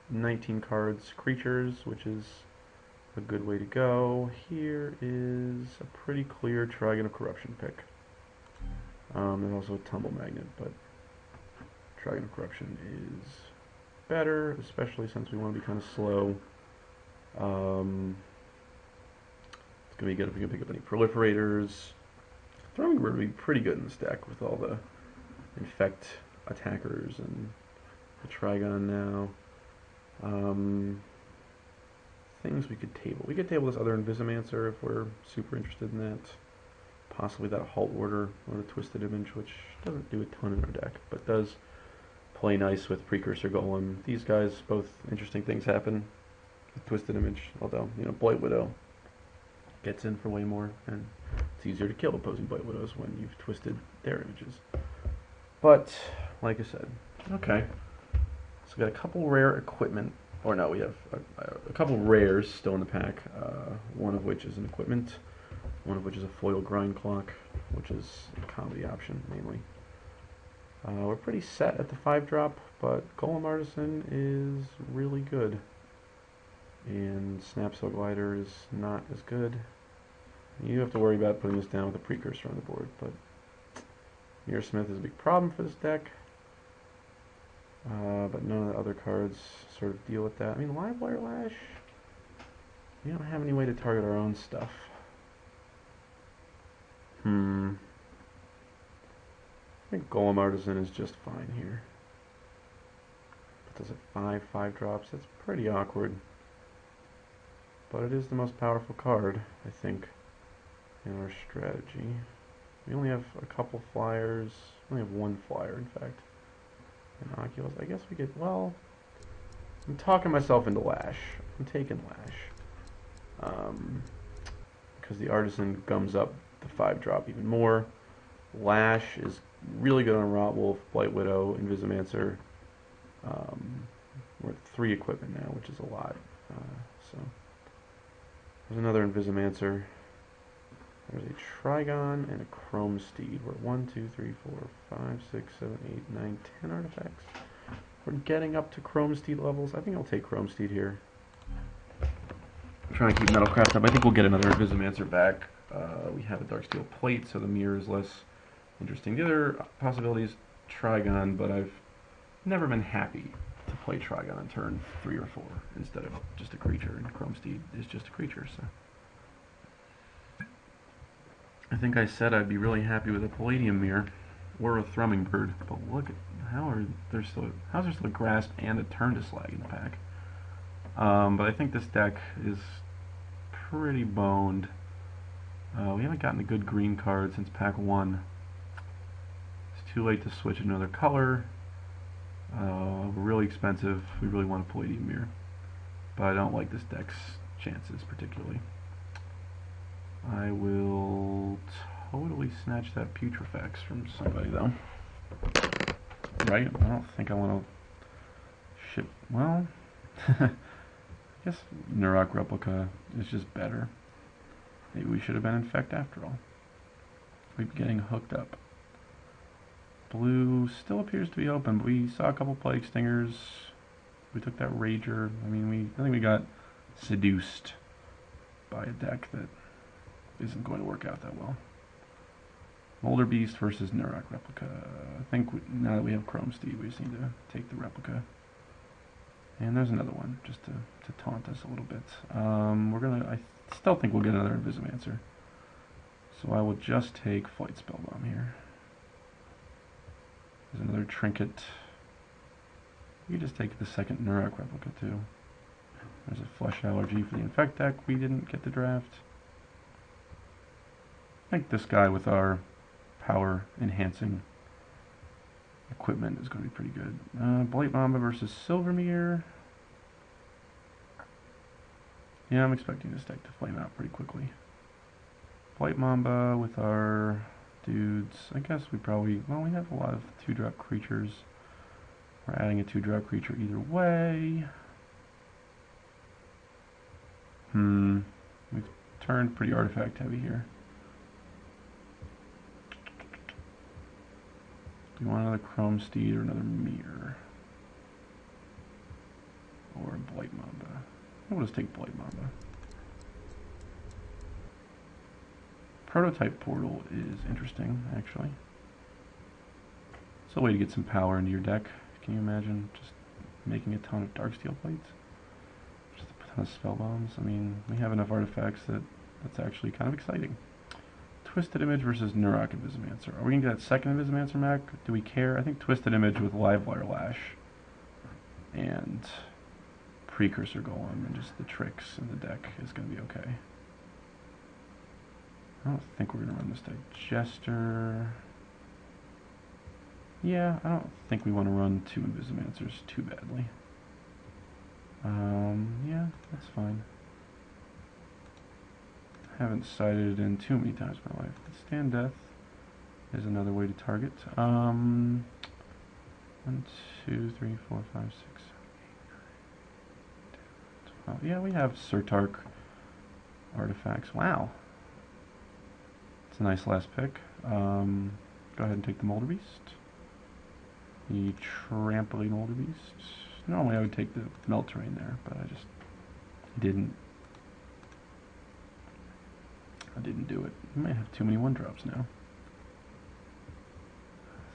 19 cards creatures, which is a good way to go. Here is a pretty clear Trigon of Corruption pick. There's also a Tumble Magnet, but Trigon of Corruption is better, especially since we want to be kind of slow. It's going to be good if we can pick up any Proliferators. Throwing Bird would be pretty good in this deck with all the Infect attackers and the Trigon now. Things we could table. We could table this other Invisimancer if we're super interested in that. Possibly that Halt Order or the Twisted Image, which doesn't do a ton in our deck, but does play nice with Precursor Golem. These guys, both interesting things happen with Twisted Image, although, you know, Blight Widow gets in for way more, and it's easier to kill opposing Blight Widows when you've twisted their images. But, like I said, okay. So we got a couple rare equipment, or no, we have a couple rares still in the pack, one of which is an equipment, one of which is a foil grind clock, which is a comedy option, mainly. We're pretty set at the 5-drop, but Golem Artisan is really good. And Snapsail Glider is not as good. You have to worry about putting this down with a Precursor on the board, but Mirror Smith is a big problem for this deck. But none of the other cards sort of deal with that. I mean, Livewire Lash, we don't have any way to target our own stuff. I think Golem Artisan is just fine here. But does it 5 drops? That's pretty awkward. But it is the most powerful card, I think, in our strategy. We only have a couple flyers. We only have one flyer, in fact. Innocuous. I guess we could, well, I'm talking myself into Lash. I'm taking Lash. Because the Artisan gums up the 5-drop even more. Lash is really good on Rotwolf, Blight Widow, Invisimancer. We're at 3 equipment now, which is a lot. So there's another Invisimancer. There's a Trigon and a Chrome Steed. We're at 1, 2, 3, 4, 5, 6, 7, 8, 9, 10 artifacts. We're getting up to Chrome Steed levels. I think I'll take Chrome Steed here. I'm trying to keep Metalcraft up. I think we'll get another Invisimancer back. We have a Darksteel Plate, so the mirror is less interesting. The other possibility is Trigon, but I've never been happy to play Trigon on turn 3 or 4 instead of just a creature, and Chrome Steed is just a creature, so. I think I said I'd be really happy with a Palladium Mirror or a Thrumming Bird, but look at how's there still a Grasp and a Turn to Slag in the pack. But I think this deck is pretty boned. We haven't gotten a good green card since pack 1. It's too late to switch another color. We're really expensive. We really want a Palladium Mirror, but I don't like this deck's chances particularly. I will totally snatch that Putrefax from somebody, though. Right? I don't think I want to ship... Well, I guess Nurok Replica is just better. Maybe we should have been Infect after all. We've been getting hooked up. Blue still appears to be open, but we saw a couple Plague Stingers. We took that Rager. I mean, I think we got seduced by a deck that isn't going to work out that well. Molder Beast versus Nurok Replica. I think now that we have Chrome Steed, we just need to take the Replica. And there's another one, just to taunt us a little bit. I still think we'll get another Invisimancer. So I will just take Flight Spellbomb here. There's another Trinket. You can just take the second Nurok Replica too. There's a Flesh Allergy for the Infect deck we didn't get the draft. I think this guy with our power enhancing equipment is going to be pretty good. Blight Mamba versus Silvermere. Yeah, I'm expecting this deck to flame out pretty quickly. Blight Mamba with our dudes. I guess we probably... Well, we have a lot of 2-drop creatures. We're adding a 2-drop creature either way. We've turned pretty artifact heavy here. Do you want another Chrome Steed or another Mirror? Blight Mamba? We'll just take Blight Mamba. Prototype Portal is interesting, actually. It's a way to get some power into your deck. Can you imagine just making a ton of Darksteel plates? Just a ton of spell bombs. I mean, we have enough artifacts that's actually kind of exciting. Twisted Image versus Nurok Invisimancer. Are we going to get that second Invisimancer mech? Do we care? I think Twisted Image with Livewire Lash and Precursor Golem and just the tricks in the deck is going to be okay. I don't think we're going to run this Digester. Yeah, I don't think we want to run 2 Invisimancers too badly. Yeah, that's fine. Haven't cited it in too many times in my life. Stand Death is another way to target. 1, 2, 3, 4, 5, 6, 7, 8, 9, 10, 11, 12. Yeah, we have Surtark artifacts. Wow. It's a nice last pick. Go ahead and take the Molder Beast. The Trampling Molder Beast. Normally I would take the Melt Terrain there, but I just didn't. I didn't do it. We might have too many 1-drops now.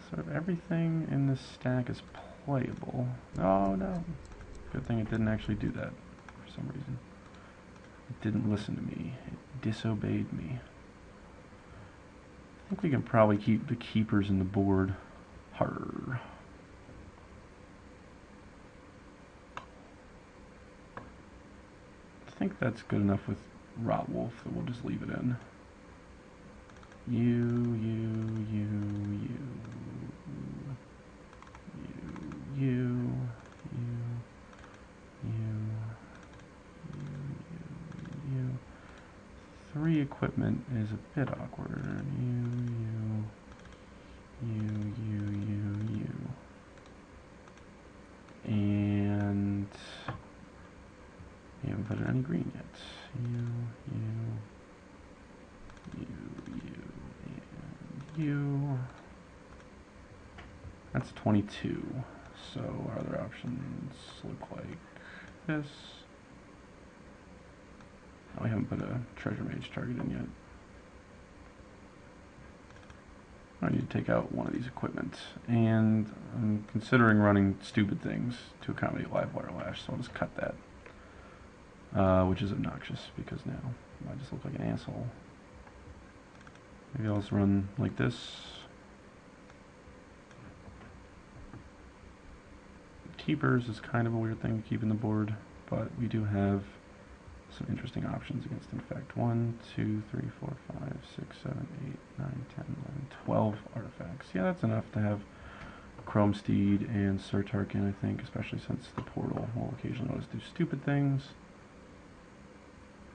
Sort of everything in this stack is playable. Oh no. Good thing it didn't actually do that for some reason. It didn't listen to me. It disobeyed me. I think we can probably keep the keepers in the board. Harder. I think that's good enough with Rotwolf that we'll just leave it in. You. Three equipment is a bit awkward. You. And we haven't put in any green yet. You. That's 22. So our other options look like this. Oh, we haven't put a Treasure Mage target in yet. I need to take out one of these equipment, and I'm considering running stupid things to accommodate Livewire Lash, so I'll just cut that, which is obnoxious because now I just look like an asshole. Maybe I'll just run like this. Keepers is kind of a weird thing to keep in the board, but we do have some interesting options against Infect. 1, 2, 3, 4, 5, 6, 7, 8, 9, 10, 11, 12 artifacts. Yeah, that's enough to have Chrome Steed and Surtark in, I think, especially since the portal will occasionally let us do stupid things.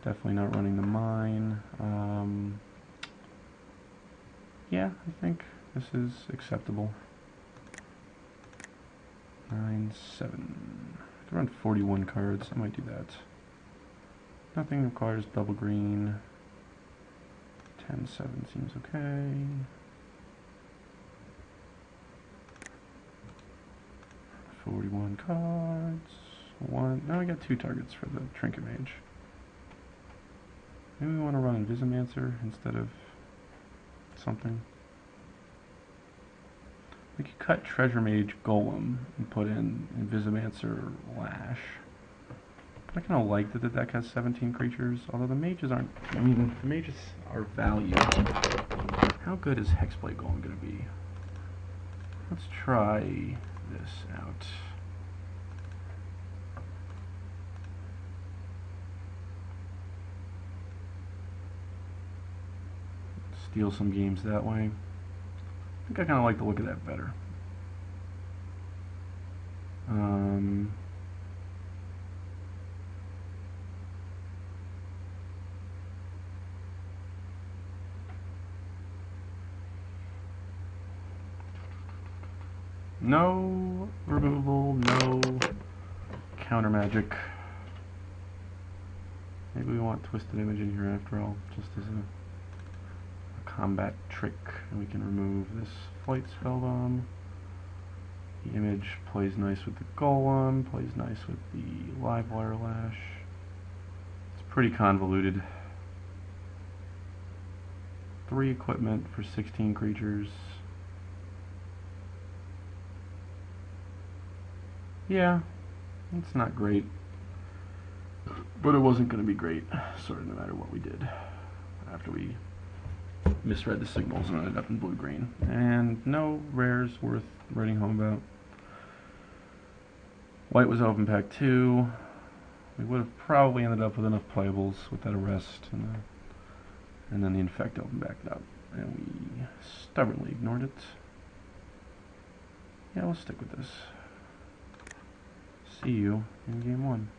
Definitely not running the mine. Yeah, I think this is acceptable. 9, 7. I could run 41 cards. I might do that. Nothing requires double green. 10, 7 seems okay. $41 cards. 1. Now we got 2 targets for the Trinket Mage. Maybe we want to run Invisimancer instead of something. We could cut Treasure Mage Golem and put in Invisimancer Lash. But I kind of like that the deck has 17 creatures, although the mages aren't. I mean, the mages are valued. How good is Hexblade Golem going to be? Let's try this out. Steal some games that way. I think I kind of like the look of that better. No removal, no counter magic. Maybe we want Twisted Image in here after all, just as a combat trick, and we can remove this Flight Spellbomb. The image plays nice with the golem, plays nice with the live wire lash. It's pretty convoluted. 3 equipment for 16 creatures. Yeah, it's not great. But it wasn't going to be great, sort of no matter what we did. After we misread the signals and ended up in blue-green. And no rares worth writing home about. White was open pack 2. We would have probably ended up with enough playables with that arrest. And then the infect opened back up. And we stubbornly ignored it. Yeah, we'll stick with this. See you in game 1.